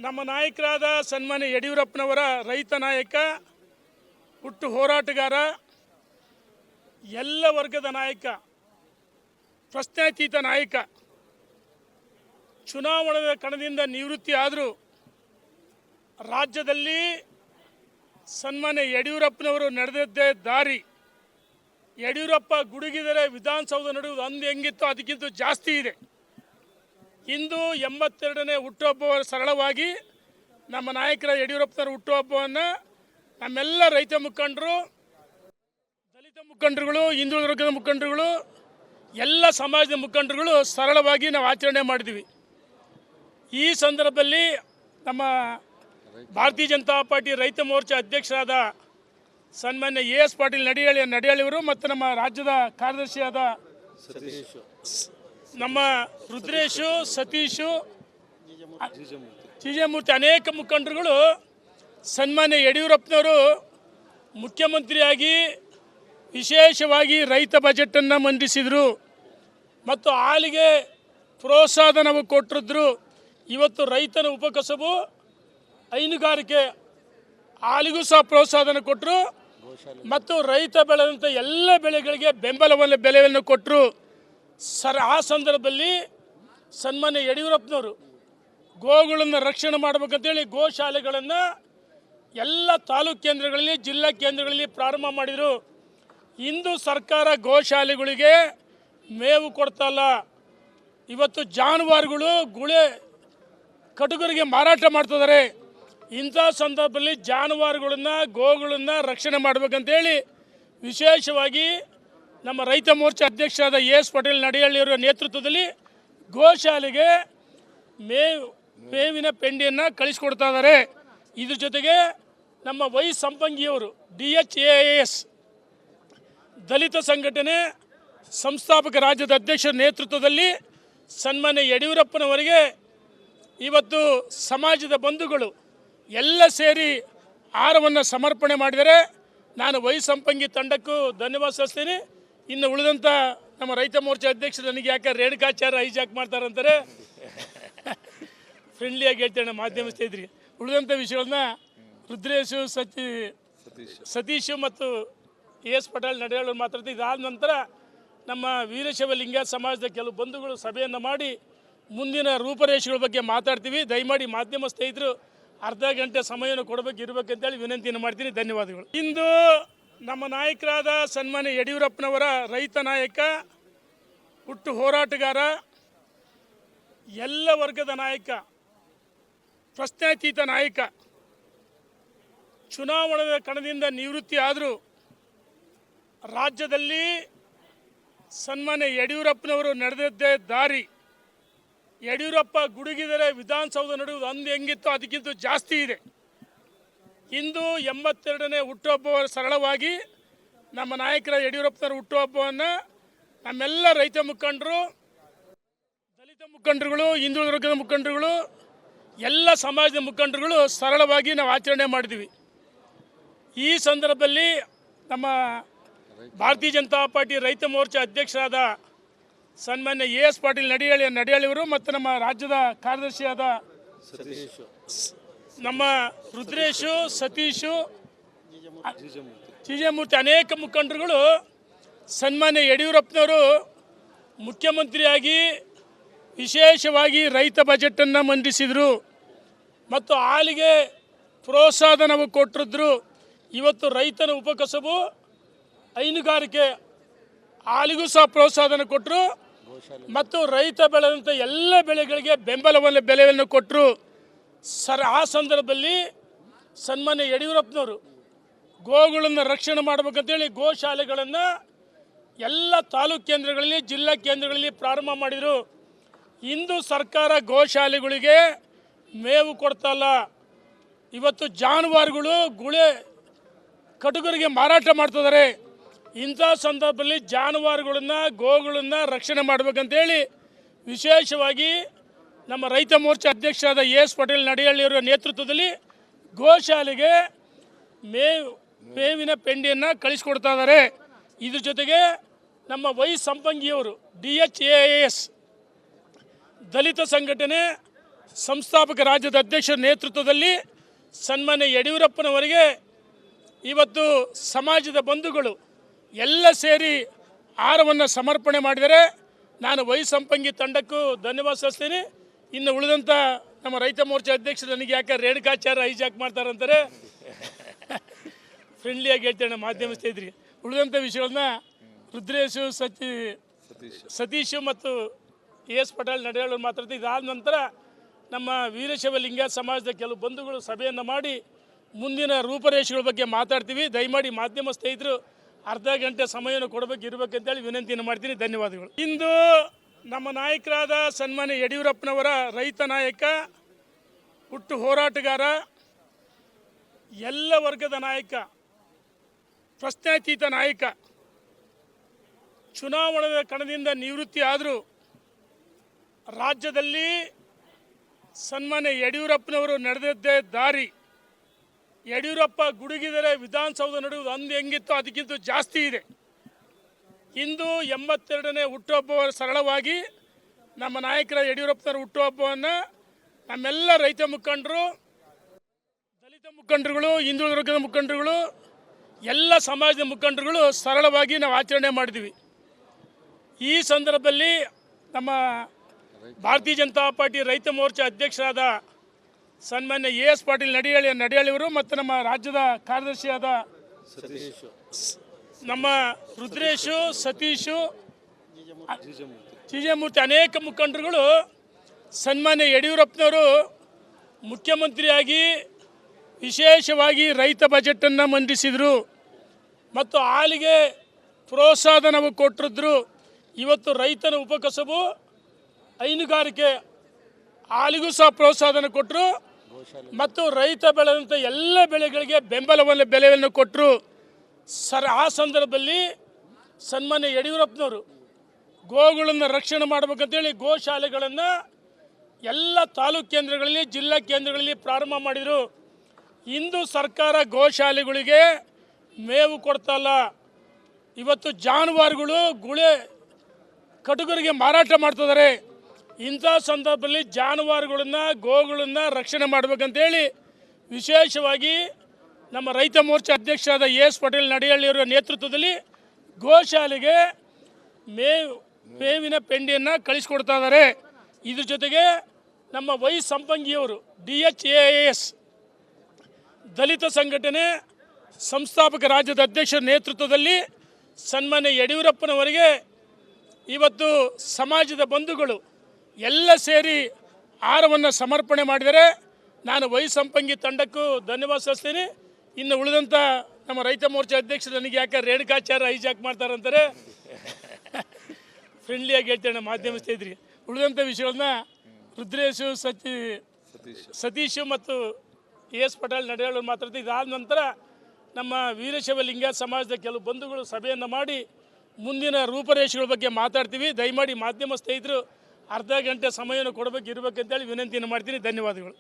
ನಮ್ಮ ನಾಯಕರಾದ ಸನ್ಮಾನ್ಯ ಯಡಿಯೂರಪ್ಪನವರ ರೈತ ನಾಯಕ, ಹುಟ್ಟು ಹೋರಾಟಗಾರ, ಎಲ್ಲ ವರ್ಗದ ನಾಯಕ, ಪ್ರಶ್ನಾತೀತ ನಾಯಕ. ಚುನಾವಣಾ ಕಣದಿಂದ ನಿವೃತ್ತಿ ಆದರೂ ರಾಜ್ಯದಲ್ಲಿ ಸನ್ಮಾನ್ಯ ಯಡಿಯೂರಪ್ಪನವರು ನಡೆದದ್ದೇ ದಾರಿ. ಯಡಿಯೂರಪ್ಪ ಗುಡುಗಿದರೆ ವಿಧಾನಸೌಧ ನಡೆಯುವುದು ಅಂದು ಹೆಂಗಿತ್ತು ಅದಕ್ಕಿಂತ ಜಾಸ್ತಿ ಇದೆ. ಇಂದು 82ನೇ ಹುಟ್ಟುಹಬ್ಬ ಸರಳವಾಗಿ ನಮ್ಮ ನಾಯಕರ ಯಡಿಯೂರಪ್ಪನವರ ಹುಟ್ಟುಹಬ್ಬವನ್ನು ನಮ್ಮೆಲ್ಲ ರೈತ ಮುಖಂಡರು, ದಲಿತ ಮುಖಂಡರುಗಳು, ಹಿಂದುಳಿದ ವರ್ಗದ ಮುಖಂಡರುಗಳು, ಎಲ್ಲ ಸಮಾಜದ ಮುಖಂಡರುಗಳು ಸರಳವಾಗಿ ನಾವು ಆಚರಣೆ ಮಾಡಿದ್ವಿ. ಈ ಸಂದರ್ಭದಲ್ಲಿ ನಮ್ಮ ಭಾರತೀಯ ಜನತಾ ಪಾರ್ಟಿ ರೈತ ಮೋರ್ಚಾ ಅಧ್ಯಕ್ಷರಾದ ಸನ್ಮಾನ್ಯ ಎಸ್ ಪಾಟೀಲ್ ನಡಿಯಾಳಿಯವರು ಮತ್ತು ನಮ್ಮ ರಾಜ್ಯದ ಕಾರ್ಯದರ್ಶಿಯಾದ ನಮ್ಮ ರುದ್ರೇಶು, ಸತೀಶು, ಜಿಜಮೂರ್ತಿ ಅನೇಕ ಮುಖಂಡರುಗಳು ಸನ್ಮಾನ್ಯ ಯಡಿಯೂರಪ್ಪನವರು ಮುಖ್ಯಮಂತ್ರಿಯಾಗಿ ವಿಶೇಷವಾಗಿ ರೈತ ಬಜೆಟನ್ನು ಮಂಡಿಸಿದರು ಮತ್ತು ಹಾಲಿಗೆ ಪ್ರೋತ್ಸಾಹಧನ ಕೊಟ್ಟಿದ್ರು. ಇವತ್ತು ರೈತನ ಉಪಕಸಬು ಹೈನುಗಾರಿಕೆ ಹಾಲಿಗೂ ಸಹ ಪ್ರೋತ್ಸಾಹಧನ ಕೊಟ್ಟರು ಮತ್ತು ರೈತ ಬೆಳೆದಂಥ ಎಲ್ಲ ಬೆಳೆಗಳಿಗೆ ಬೆಲೆಯನ್ನು ಕೊಟ್ಟರು. ಆ ಸಂದರ್ಭದಲ್ಲಿ ಸನ್ಮಾನ್ಯ ಯಡಿಯೂರಪ್ಪನವರು ಗೋಗಳನ್ನು ರಕ್ಷಣೆ ಮಾಡಬೇಕಂತೇಳಿ ಗೋಶಾಲೆಗಳನ್ನು ಎಲ್ಲ ತಾಲೂಕು ಕೇಂದ್ರಗಳಲ್ಲಿ, ಜಿಲ್ಲಾ ಕೇಂದ್ರಗಳಲ್ಲಿ ಪ್ರಾರಂಭ ಮಾಡಿದರು. ಇಂದು ಸರ್ಕಾರ ಗೋಶಾಲೆಗಳಿಗೆ ಮೇವು ಕೊಡ್ತಲ್ಲ. ಇವತ್ತು ಜಾನುವಾರುಗಳು ಕಟುಕರಿಗೆ ಮಾರಾಟ ಮಾಡ್ತಿದ್ದಾರೆ. ಇಂಥ ಸಂದರ್ಭದಲ್ಲಿ ಜಾನುವಾರುಗಳನ್ನು, ಗೋಗಳನ್ನು ರಕ್ಷಣೆ ಮಾಡಬೇಕಂತೇಳಿ ವಿಶೇಷವಾಗಿ ನಮ್ಮ ರೈತ ಮೋರ್ಚಾ ಅಧ್ಯಕ್ಷರಾದ ಎಸ್ ಪಾಟೀಲ್ ನಡಿಯಾಳಿಯವರ ನೇತೃತ್ವದಲ್ಲಿ ಗೋಶಾಲೆಗೆ ಮೇವಿನ ಪೆಂಡಿಯನ್ನು ಕಳಿಸ್ಕೊಡ್ತಾ ಇದ್ದಾರೆ. ಇದ್ರ ಜೊತೆಗೆ ನಮ್ಮ ವೈ ಸಂಪಂಗಿಯವರು DHAAS ದಲಿತ ಸಂಘಟನೆ ಸಂಸ್ಥಾಪಕ ರಾಜ್ಯದ ಅಧ್ಯಕ್ಷರ ನೇತೃತ್ವದಲ್ಲಿ ಸನ್ಮಾನ್ಯ ಯಡಿಯೂರಪ್ಪನವರಿಗೆ ಇವತ್ತು ಸಮಾಜದ ಬಂಧುಗಳು ಎಲ್ಲ ಸೇರಿ ಆಹಾರವನ್ನು ಸಮರ್ಪಣೆ ಮಾಡಿದರೆ ನಾನು ವೈ ಸಂಪಂಗಿ ತಂಡಕ್ಕೂ ಧನ್ಯವಾದ ಸಲ್ಲಿಸ್ತೀನಿ. ಇನ್ನು ಉಳಿದಂಥ ನಮ್ಮ ರೈತ ಮೋರ್ಚಾ ಅಧ್ಯಕ್ಷರು ನನಗೆ ಯಾಕೆ ರೇಣುಕಾಚಾರ್ಯ ಹೈಜಾಕ್ ಮಾಡ್ತಾರಂತಾರೆ, ಫ್ರೆಂಡ್ಲಿಯಾಗಿ ಹೇಳ್ತೇನೆ ಮಾಧ್ಯಮ ಸ್ನೇಹಿತರಿಗೆ. ಉಳಿದಂಥ ವಿಷಯಗಳನ್ನ ರುದ್ರೇಶು, ಸತೀಶು ಮತ್ತು ಎಸ್ ಪಾಟೀಲ್ ನಡಿಯಾಳರು ಮಾತಾಡ್ತೀವಿ. ಇದಾದ ನಂತರ ನಮ್ಮ ವೀರಶೈವ ಲಿಂಗಾಯತ ಸಮಾಜದ ಕೆಲವು ಬಂಧುಗಳು ಸಭೆಯನ್ನು ಮಾಡಿ ಮುಂದಿನ ರೂಪರೇಷೆಗಳ ಬಗ್ಗೆ ಮಾತಾಡ್ತೀವಿ. ದಯಮಾಡಿ ಮಾಧ್ಯಮ ಸ್ನೇಹಿತರು ಅರ್ಧ ಗಂಟೆ ಸಮಯವನ್ನು ಇರಬೇಕಂತೇಳಿ ವಿನಂತಿಯನ್ನು ಮಾಡ್ತೀನಿ. ಧನ್ಯವಾದಗಳು. ಇಂದು ನಮ್ಮ ನಾಯಕರಾದ ಸನ್ಮಾನ್ಯ ಯಡಿಯೂರಪ್ಪನವರ ರೈತ ನಾಯಕ, ಹುಟ್ಟು ಹೋರಾಟಗಾರ, ಎಲ್ಲ ವರ್ಗದ ನಾಯಕ, ಪ್ರಶ್ನಾತೀತ ನಾಯಕ. ಚುನಾವಣಾ ಕಣದಿಂದ ನಿವೃತ್ತಿ ಆದರೂ ರಾಜ್ಯದಲ್ಲಿ ಸನ್ಮಾನ್ಯ ಯಡಿಯೂರಪ್ಪನವರು ನಡೆದದ್ದೇ ದಾರಿ. ಯಡಿಯೂರಪ್ಪ ಗುಡುಗಿದರೆ ವಿಧಾನಸೌಧ ನಡೆಯುವುದು ಅಂದು ಹೆಂಗಿತ್ತು ಅದಕ್ಕಿಂತ ಜಾಸ್ತಿ ಇದೆ. ಇಂದು 82ನೇ ಹುಟ್ಟುಹಬ್ಬ ಸರಳವಾಗಿ ನಮ್ಮ ನಾಯಕರ ಯಡಿಯೂರಪ್ಪನವರ ಹುಟ್ಟುಹಬ್ಬವನ್ನು ನಮ್ಮೆಲ್ಲ ರೈತ ಮುಖಂಡರು, ದಲಿತ ಮುಖಂಡರುಗಳು, ಹಿಂದುಳಿದ ವರ್ಗದ ಮುಖಂಡರುಗಳು, ಎಲ್ಲ ಸಮಾಜದ ಮುಖಂಡರುಗಳು ಸರಳವಾಗಿ ನಾವು ಆಚರಣೆ ಮಾಡಿದ್ವಿ. ಈ ಸಂದರ್ಭದಲ್ಲಿ ನಮ್ಮ ಭಾರತೀಯ ಜನತಾ ಪಾರ್ಟಿ ರೈತ ಮೋರ್ಚಾ ಅಧ್ಯಕ್ಷರಾದ ಸನ್ಮಾನ್ಯ ಎಸ್ ಪಾಟೀಲ್ ನಡಿಯಾಳಿಯವರು ಮತ್ತು ನಮ್ಮ ರಾಜ್ಯದ ಕಾರ್ಯದರ್ಶಿಯಾದ ನಮ್ಮ ರುದ್ರೇಶು, ಸತೀಶು, ಜಿಜಮೂರ್ತಿ ಅನೇಕ ಮುಖಂಡರುಗಳು ಸನ್ಮಾನ್ಯ ಯಡಿಯೂರಪ್ಪನವರು ಮುಖ್ಯಮಂತ್ರಿಯಾಗಿ ವಿಶೇಷವಾಗಿ ರೈತ ಬಜೆಟನ್ನು ಮಂಡಿಸಿದರು ಮತ್ತು ಹಾಲಿಗೆ ಪ್ರೋತ್ಸಾಹಧನ ಕೊಟ್ಟಿದ್ರು. ಇವತ್ತು ರೈತನ ಉಪಕಸಬು ಹೈನುಗಾರಿಕೆ ಹಾಲಿಗೂ ಸಹ ಪ್ರೋತ್ಸಾಹಧನ ಕೊಟ್ಟರು ಮತ್ತು ರೈತ ಬೆಳೆದಂಥ ಎಲ್ಲ ಬೆಳೆಗಳಿಗೆ ಬೆಲೆಯನ್ನು ಕೊಟ್ಟರು. ಆ ಸಂದರ್ಭದಲ್ಲಿ ಸನ್ಮಾನ್ಯ ಯಡಿಯೂರಪ್ಪನವರು ಗೋಗಳನ್ನು ರಕ್ಷಣೆ ಮಾಡಬೇಕಂತೇಳಿ ಗೋಶಾಲೆಗಳನ್ನು ಎಲ್ಲ ತಾಲೂಕು ಕೇಂದ್ರಗಳಲ್ಲಿ, ಜಿಲ್ಲಾ ಕೇಂದ್ರಗಳಲ್ಲಿ ಪ್ರಾರಂಭ ಮಾಡಿದರು. ಇಂದು ಸರ್ಕಾರ ಗೋಶಾಲೆಗಳಿಗೆ ಮೇವು ಕೊಡ್ತಲ್ಲ. ಇವತ್ತು ಜಾನುವಾರುಗಳು ಕಟುಕರಿಗೆ ಮಾರಾಟ ಮಾಡ್ತಿದ್ದಾರೆ. ಇಂಥ ಸಂದರ್ಭದಲ್ಲಿ ಜಾನುವಾರುಗಳನ್ನು, ಗೋಗಳನ್ನು ರಕ್ಷಣೆ ಮಾಡಬೇಕಂತೇಳಿ ವಿಶೇಷವಾಗಿ ನಮ್ಮ ರೈತ ಮೋರ್ಚಾ ಅಧ್ಯಕ್ಷರಾದ ಎಸ್ ಪಾಟೀಲ್ ನಡಿಯಾಳಿಯವರ ನೇತೃತ್ವದಲ್ಲಿ ಗೋಶಾಲೆಗೆ ಮೇವಿನ ಪೆಂಡಿಯನ್ನು ಕಳಿಸ್ಕೊಡ್ತಾ ಇದ್ದಾರೆ. ಇದ್ರ ಜೊತೆಗೆ ನಮ್ಮ ವೈ ಸಂಪಂಗಿಯವರು DHAAS ದಲಿತ ಸಂಘಟನೆ ಸಂಸ್ಥಾಪಕ ರಾಜ್ಯದ ಅಧ್ಯಕ್ಷರ ನೇತೃತ್ವದಲ್ಲಿ ಸನ್ಮಾನ್ಯ ಯಡಿಯೂರಪ್ಪನವರಿಗೆ ಇವತ್ತು ಸಮಾಜದ ಬಂಧುಗಳು ಎಲ್ಲ ಸೇರಿ ಆಹಾರವನ್ನು ಸಮರ್ಪಣೆ ಮಾಡಿದರೆ ನಾನು ವೈ ಸಂಪಂಗಿ ತಂಡಕ್ಕೂ ಧನ್ಯವಾದ ಸಲ್ಲಿಸ್ತೀನಿ. ಇನ್ನು ಉಳಿದಂಥ ನಮ್ಮ ರೈತ ಮೋರ್ಚಾ ಅಧ್ಯಕ್ಷರು ನನಗೆ ಯಾಕೆ ರೇಣುಕಾಚಾರ್ಯ ಹೈಜಾಕ್ ಮಾಡ್ತಾರಂತಾರೆ ಫ್ರೆಂಡ್ಲಿಯಾಗಿ ಹೇಳ್ತೇನೆ ಮಾಧ್ಯಮ ಸ್ನೇಹಿತರಿಗೆ. ಉಳಿದಂಥ ವಿಷಯಗಳನ್ನ ರುದ್ರೇಶು ಸತೀಶು ಮತ್ತು ಎಸ್ ಪಟೇಲ್ ನಡೆಯಾಳರು ಮಾತಾಡ್ತಾರೆ. ಇದಾದ ನಂತರ ನಮ್ಮ ವೀರಶೈವ ಲಿಂಗಾಯತ ಸಮಾಜದ ಕೆಲವು ಬಂಧುಗಳು ಸಭೆಯನ್ನು ಮಾಡಿ ಮುಂದಿನ ರೂಪರೇಷೆಗಳ ಬಗ್ಗೆ ಮಾತಾಡ್ತೀವಿ. ದಯಮಾಡಿ ಮಾಧ್ಯಮ ಸ್ನೇಹಿತರು ಅರ್ಧ ಗಂಟೆ ಸಮಯವನ್ನು ಇರಬೇಕಂತೇಳಿ ವಿನಂತಿಯನ್ನು ಮಾಡ್ತೀನಿ. ಧನ್ಯವಾದಗಳು. ಇಂದು ನಮ್ಮ ನಾಯಕರಾದ ಸನ್ಮಾನ್ಯ ಯಡಿಯೂರಪ್ಪನವರ ರೈತ ನಾಯಕ, ಹುಟ್ಟು ಹೋರಾಟಗಾರ, ಎಲ್ಲ ವರ್ಗದ ನಾಯಕ, ಪ್ರಶ್ನಾತೀತ ನಾಯಕ, ಚುನಾವಣಾ ಕಣದಿಂದ ನಿವೃತ್ತಿ ಆದರೂ ರಾಜ್ಯದಲ್ಲಿ ಸನ್ಮಾನ್ಯ ಯಡಿಯೂರಪ್ಪನವರು ನಡೆದದ್ದೇ ದಾರಿ. ಯಡಿಯೂರಪ್ಪ ಗುಡುಗಿದರೆ ವಿಧಾನಸೌಧ ನಡೆಯುವುದು ಅಂದು ಹೆಂಗಿತ್ತು ಅದಕ್ಕಿಂತ ಜಾಸ್ತಿ ಇದೆ. ಇಂದು 82ನೇ ಹುಟ್ಟುಹಬ್ಬ ಸರಳವಾಗಿ ನಮ್ಮ ನಾಯಕರ ಯಡಿಯೂರಪ್ಪನವರ ಹುಟ್ಟುಹಬ್ಬವನ್ನು ನಮ್ಮೆಲ್ಲ ರೈತ ಮುಖಂಡರು, ದಲಿತ ಮುಖಂಡರುಗಳು, ಹಿಂದುಳಿದ ವರ್ಗದ ಮುಖಂಡರುಗಳು, ಎಲ್ಲ ಸಮಾಜದ ಮುಖಂಡರುಗಳು ಸರಳವಾಗಿ ನಾವು ಆಚರಣೆ ಮಾಡಿದ್ವಿ. ಈ ಸಂದರ್ಭದಲ್ಲಿ ನಮ್ಮ ಭಾರತೀಯ ಜನತಾ ಪಾರ್ಟಿ ರೈತ ಮೋರ್ಚಾ ಅಧ್ಯಕ್ಷರಾದ ಸನ್ಮಾನ್ಯ ಎಸ್ ಪಾಟೀಲ್ ನಡಿಯಾಳಿಯವರು ಮತ್ತು ನಮ್ಮ ರಾಜ್ಯದ ಕಾರ್ಯದರ್ಶಿಯಾದ ನಮ್ಮ ರುದ್ರೇಶು, ಸತೀಶು, ಜಿಜಮೂರ್ತಿ ಅನೇಕ ಮುಖಂಡರುಗಳು ಸನ್ಮಾನ್ಯ ಯಡಿಯೂರಪ್ಪನವರು ಮುಖ್ಯಮಂತ್ರಿಯಾಗಿ ವಿಶೇಷವಾಗಿ ರೈತ ಬಜೆಟನ್ನು ಮಂಡಿಸಿದರು ಮತ್ತು ಹಾಲಿಗೆ ಪ್ರೋತ್ಸಾಹಧನವು ಕೊಟ್ಟಿದ್ರು. ಇವತ್ತು ರೈತನ ಉಪಕಸಬು ಹೈನುಗಾರಿಕೆ ಹಾಲಿಗೂ ಸಹ ಪ್ರೋತ್ಸಾಹಧನ ಕೊಟ್ಟರು ಮತ್ತು ರೈತ ಬೆಳೆದಂಥ ಎಲ್ಲ ಬೆಳೆಗಳಿಗೆ ಬೆಲೆಯನ್ನು ಕೊಟ್ಟರು. ಆ ಸಂದರ್ಭದಲ್ಲಿ ಸನ್ಮಾನ್ಯ ಯಡಿಯೂರಪ್ಪನವರು ಗೋಗಳನ್ನು ರಕ್ಷಣೆ ಮಾಡಬೇಕಂತೇಳಿ ಗೋಶಾಲೆಗಳನ್ನು ಎಲ್ಲ ತಾಲೂಕು ಕೇಂದ್ರಗಳಲ್ಲಿ, ಜಿಲ್ಲಾ ಕೇಂದ್ರಗಳಲ್ಲಿ ಪ್ರಾರಂಭ ಮಾಡಿದರು. ಇಂದು ಸರ್ಕಾರ ಗೋಶಾಲೆಗಳಿಗೆ ಮೇವು ಕೊಡ್ತಲ್ಲ. ಇವತ್ತು ಜಾನುವಾರುಗಳು ಕಟುಕರಿಗೆ ಮಾರಾಟ ಮಾಡ್ತಿದ್ದಾರೆ. ಇಂಥ ಸಂದರ್ಭದಲ್ಲಿ ಜಾನುವಾರುಗಳನ್ನು, ಗೋಗಳನ್ನು ರಕ್ಷಣೆ ಮಾಡಬೇಕಂತೇಳಿ ವಿಶೇಷವಾಗಿ ನಮ್ಮ ರೈತ ಮೋರ್ಚಾ ಅಧ್ಯಕ್ಷರಾದ ಎಸ್ ಪಟೇಲ್ ನಡಿಯಾಳಿಯವರ ನೇತೃತ್ವದಲ್ಲಿ ಗೋಶಾಲೆಗೆ ಮೇವಿನ ಪೆಂಡಿಯನ್ನು ಕಳಿಸ್ಕೊಡ್ತಾ ಇದ್ದಾರೆ. ಇದ್ರ ಜೊತೆಗೆ ನಮ್ಮ ವೈ ಸಂಪಂಗಿಯವರು DHAAS ದಲಿತ ಸಂಘಟನೆ ಸಂಸ್ಥಾಪಕ ರಾಜ್ಯದ ಅಧ್ಯಕ್ಷರ ನೇತೃತ್ವದಲ್ಲಿ ಸನ್ಮಾನ್ಯ ಯಡಿಯೂರಪ್ಪನವರಿಗೆ ಇವತ್ತು ಸಮಾಜದ ಬಂಧುಗಳು ಎಲ್ಲ ಸೇರಿ ಆಹಾರವನ್ನು ಸಮರ್ಪಣೆ ಮಾಡಿದರೆ ನಾನು ವೈ ಸಂಪಂಗಿ ತಂಡಕ್ಕೂ ಧನ್ಯವಾದ ಸಲ್ಲಿಸ್ತೀನಿ. ಇನ್ನು ಉಳಿದಂಥ ನಮ್ಮ ರೈತ ಮೋರ್ಚಾ ಅಧ್ಯಕ್ಷರು ನನಗೆ ಯಾಕೆ ರೇಣುಕಾಚಾರ್ಯ ಹೈಜಾಕ್ ಮಾಡ್ತಾರಂತಾರೆ ಫ್ರೆಂಡ್ಲಿಯಾಗಿ ಹೇಳ್ತೇನೆ ಮಾಧ್ಯಮ ಸ್ನೇಹಿತರಿಗೆ. ಉಳಿದಂಥ ವಿಷಯಗಳನ್ನ ರುದ್ರೇಶು ಸತೀಶು ಮತ್ತು ಎಸ್ ಪಟೇಲ್ ನಡೆಯಾಳರು ಮಾತಾಡ್ತಾರೆ. ಇದಾದ ನಂತರ ನಮ್ಮ ವೀರಶೈವ ಲಿಂಗಾಯತ ಸಮಾಜದ ಕೆಲವು ಬಂಧುಗಳು ಸಭೆಯನ್ನು ಮಾಡಿ ಮುಂದಿನ ರೂಪರೇಷೆಗಳ ಬಗ್ಗೆ ಮಾತಾಡ್ತೀವಿ. ದಯಮಾಡಿ ಮಾಧ್ಯಮ ಸ್ನೇಹಿತರು ಅರ್ಧ ಗಂಟೆ ಸಮಯವನ್ನು ಇರಬೇಕಂತೇಳಿ ವಿನಂತಿಯನ್ನು ಮಾಡ್ತೀನಿ. ಧನ್ಯವಾದಗಳು.